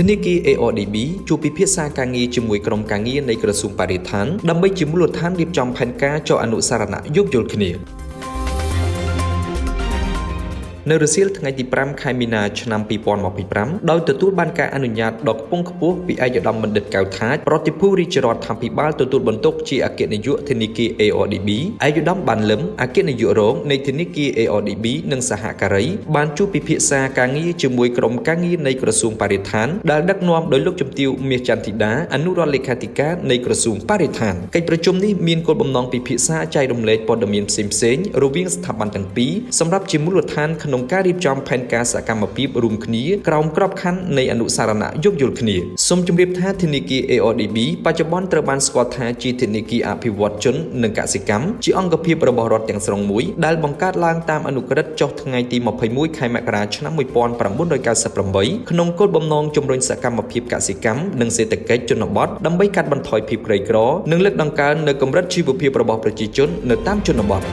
ធនាគារ AODB ជួបពិភាក្សាការងារជាមួយក្រុមការងារនៃក្រសួងបរិស្ថានដើម្បីជាមូលដ្ឋានរៀបចំផែនការចុះអនុស្សរណៈយោគយល់គ្នានៅរសៀលថ្ងៃទី5ខែមីនាឆ្នាំ2025ដោយទទួលបានការអនុញ្ញាតដ៏ខ្ពង់ខ្ពស់ពីឯកឧត្តមបណ្ឌិតកៅថាចប្រតិភូរាជរដ្ឋាភិបាលទទួលបន្ទុកជាអគ្គនាយកធនាគារ AODB ឯកឧត្តមបានលឹមអគ្គនាយករងនៃធនាគារ AODB និងសហការីបានជួបពិភាក្សាការងារជាមួយក្រុមការងារនៃក្រសួងបរិស្ថានដែលដឹកនាំដោយលោកជំទាវ មាសចន្ទធីតាអនុរដ្ឋលេខាធិការនៃក្រសួងបរិស្ថានកិច្ចប្រជុំនេះមានគោលបំណងពិភាក្សាចែករំលែកព័ត៌មានផ្សេងៗរវាងស្ថាប័នទាំងពីរសម្រាប់ជាមូលដ្ឋានក្នុងការរៀបចំផែនការសកម្មភាពរួមគ្នាក្រោមក្របខ័ណ្ឌនៃអនុស្សរណៈយោគយល់គ្នាសូមជម្រាបថាធនាគារ AODB បច្ចុប្បន្នត្រូវបានស្គាល់ថាជាធនាគារអភិវឌ្ឍជននិងកសិកម្មជាអង្គភាពរបស់រដ្ឋទាំងស្រុងមួយដែលបង្កើតឡើងតាមអនុក្រឹត្យចុះថ្ងៃទី21ខែមករាឆ្នាំ1998ក្នុងគោលបំណងជំរុញសកម្មភាពកសិកម្មនិងសេដ្ឋកិច្ចជនបទដើម្បីកាត់បន្ថយភាពក្រីក្រនិងលើកតម្កើងនូវកម្រិតជីវភាពរបស់ប្រជាជននៅតាមជនបទ